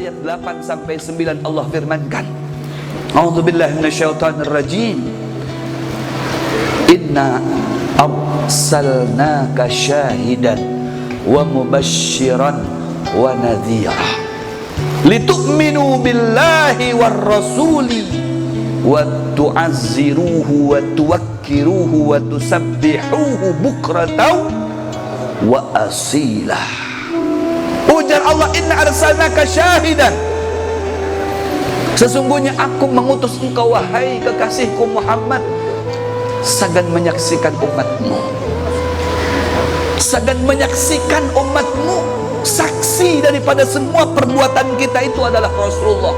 ayat 8 sampai 9 Allah firmankan, A'udzubillahi minasyaitonirrajim. Inna arsalnaka syahidan wa mubasysyiran wa nadhira litu'minu billahi war rasuli wa tu'azziruhu wa tuwakkiruhu wa tusabbihuhu bukratan wa asilah. Ujar Allah, inna arsalnaka syahidan, sesungguhnya aku mengutus engkau wahai kekasihku Muhammad sagan menyaksikan umatmu, sagan menyaksikan umatmu. Saksi daripada semua perbuatan kita itu adalah Rasulullah,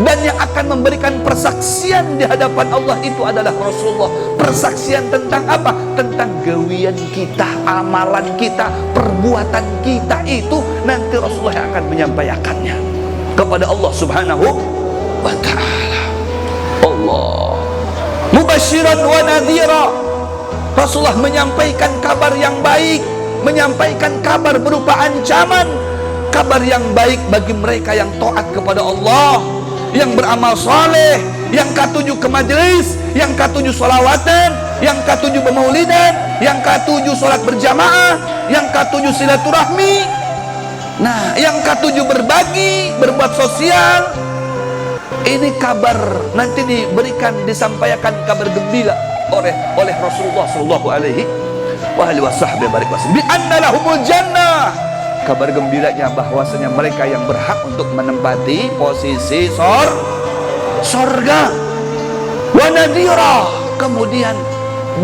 dan yang akan memberikan persaksian di hadapan Allah itu adalah Rasulullah. Persaksian tentang apa? Tentang gawian kita, amalan kita, perbuatan kita itu nanti Rasulullah yang akan menyampaikannya kepada Allah Subhanahu wa ta'ala. Allah mubasyiran wa nadhira, Rasulullah menyampaikan kabar yang baik, menyampaikan kabar berupa ancaman, kabar yang baik bagi mereka yang taat kepada Allah, yang beramal saleh, yang ketujuh ke majelis, yang ketujuh sholawatan, yang ketujuh bermaulidan, yang ketujuh sholat berjamaah, yang ketujuh silaturahmi, nah yang ketujuh berbagi, berbuat sosial. Ini kabar nanti diberikan, disampaikan kabar gembira oleh Rasulullah sallallahu alaihi wasallam. Bi anna lahumul jannah, kabar gembiranya bahwasanya mereka yang berhak untuk menempati posisi sorga. Wa nadhira, kemudian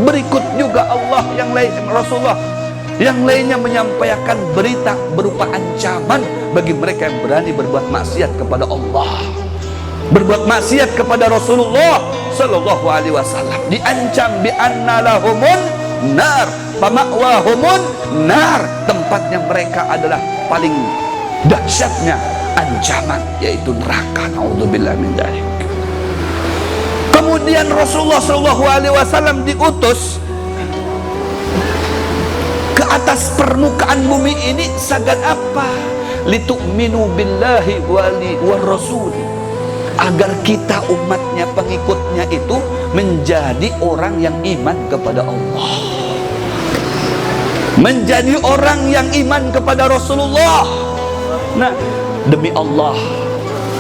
berikut juga Allah yang lain, Rasulullah yang lainnya menyampaikan berita berupa ancaman bagi mereka yang berani berbuat maksiat kepada Allah, berbuat maksiat kepada Rasulullah sallallahu alaihi wasallam. Diancam bi anna lahumun nar, pama'wahumun nar, tempatnya mereka adalah paling dahsyatnya ancaman, yaitu neraka. Naudzubillah min dzalik. Kemudian Rasulullah sallallahu alaihi wasallam diutus ke atas permukaan bumi ini sagan apa? Litu'minu billahi war rasul, agar kita umatnya, pengikutnya itu menjadi orang yang iman kepada Allah, menjadi orang yang iman kepada Rasulullah. Nah, demi Allah,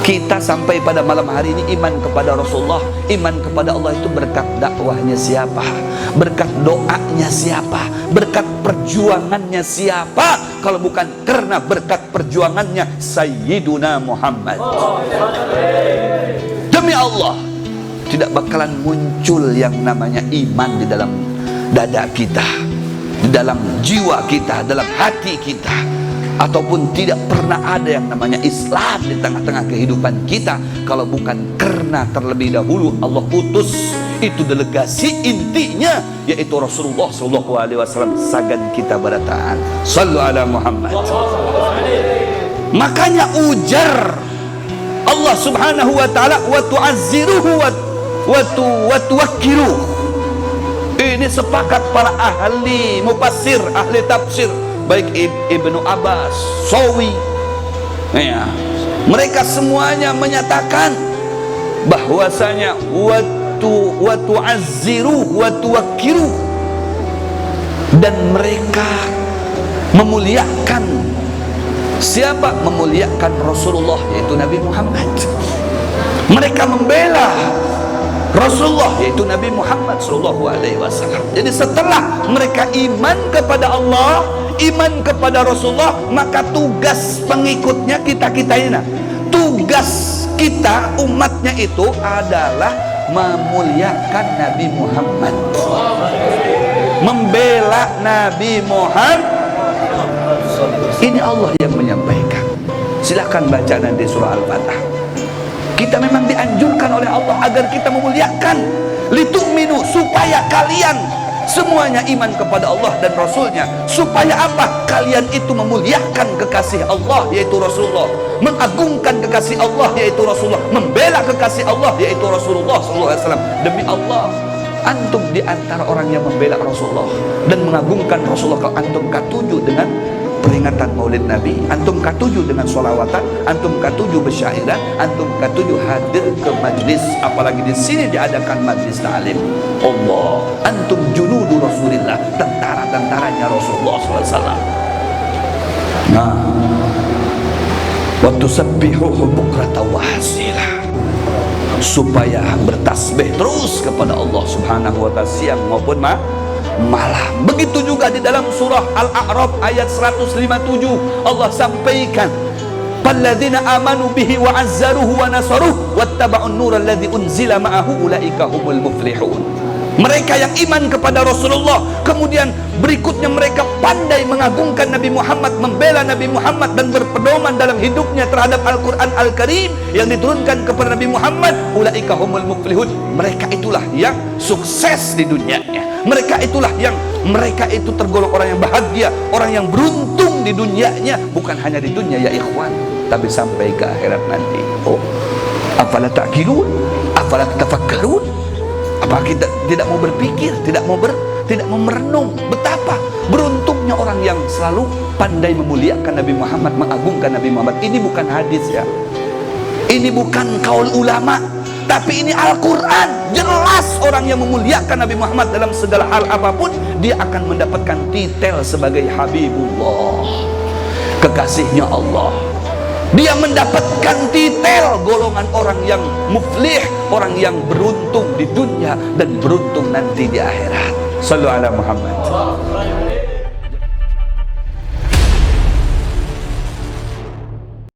kita sampai pada malam hari ini iman kepada Rasulullah. Iman kepada Allah itu berkat dakwahnya siapa? Berkat doanya siapa? Berkat perjuangannya siapa? Kalau bukan karena berkat perjuangannya Sayyiduna Muhammad. Demi Allah, tidak bakalan muncul yang namanya iman di dalam dada kita, di dalam jiwa kita, dalam hati kita, ataupun tidak pernah ada yang namanya Islam di tengah-tengah kehidupan kita kalau bukan karena terlebih dahulu Allah utus itu delegasi intinya, yaitu Rasulullah sallallahu alaihi wasallam, sagan kita barataan. Sallu ala Muhammad. Makanya ujar Allah subhanahu wa ta'ala, wa tu'azziruhu wa tuwakkiruhu. Ini sepakat para ahli mufassir, ahli tafsir, baik Ibnu Abbas, Sawi, ya, mereka semuanya menyatakan bahwasanya wa tu'azziruhu wa tuwakkiruhu, dan mereka memuliakan siapa? Memuliakan Rasulullah, yaitu Nabi Muhammad. Mereka membela Rasulullah, yaitu Nabi Muhammad sallallahu alaihi wasallam. Jadi setelah mereka iman kepada Allah, iman kepada Rasulullah, maka tugas pengikutnya kita ini, tugas kita umatnya itu adalah memuliakan Nabi Muhammad, membela Nabi Muhammad. Ini Allah yang menyampaikan. Silahkan baca nanti surah Al-Fatah. Kita memang dianjurkan oleh Allah agar kita memuliakan, litu'minu, supaya kalian semuanya iman kepada Allah dan Rasulnya. Supaya apa? Kalian itu memuliakan kekasih Allah, yaitu Rasulullah, mengagungkan kekasih Allah, yaitu Rasulullah, membela kekasih Allah, yaitu Rasulullah SAW. Demi Allah, antum di antara orang yang membela Rasulullah dan mengagungkan Rasulullah, kalau antum ketujuh dengan peringatan maulid Nabi, antum katuju dengan sholawatan, antum katuju bersyairah, antum katuju hadir ke majlis, apalagi di sini diadakan majlis ta'lim. Allah, antum junudu Rasulillah, tentara-tentaranya Rasulullah SAW. Nah, wa tusabbihuhu bukratan wa asila, supaya bertasbih terus kepada Allah Subhanahu wa ta'ala siang maupun malam. Begitu juga di dalam surah Al-A'raf ayat 157 Allah sampaikan, "Falladzina amanu bihi wa 'azzaruhu wa nasaruhu wattaba'un nural ladzi unzila ma'ahu ulaika humul muflihun." Mereka yang iman kepada Rasulullah, kemudian berikutnya mereka pandai mengagungkan Nabi Muhammad, membela Nabi Muhammad dan berpedoman dalam hidupnya terhadap Al-Quran Al-Karim yang diturunkan kepada Nabi Muhammad, ulaika humul muflihun. Mereka itulah yang sukses di dunianya. Mereka itulah yang mereka itu tergolong orang yang bahagia, orang yang beruntung di dunianya, bukan hanya di dunia ya ikhwan, tapi sampai ke akhirat nanti. Oh, afala ta'qilun, afala tatafakkarun? Apa kita tidak mau berpikir, tidak mau merenung betapa beruntungnya orang yang selalu pandai memuliakan Nabi Muhammad, mengagungkan Nabi Muhammad. Ini bukan hadis ya, ini bukan kaul ulama, tapi ini Al-Quran. Jelas orang yang memuliakan Nabi Muhammad dalam segala hal apapun, dia akan mendapatkan titel sebagai Habibullah, kekasihnya Allah. Dia mendapatkan titel golongan orang yang muflih, orang yang beruntung di dunia dan beruntung nanti di akhirat. Sallu ala Muhammad.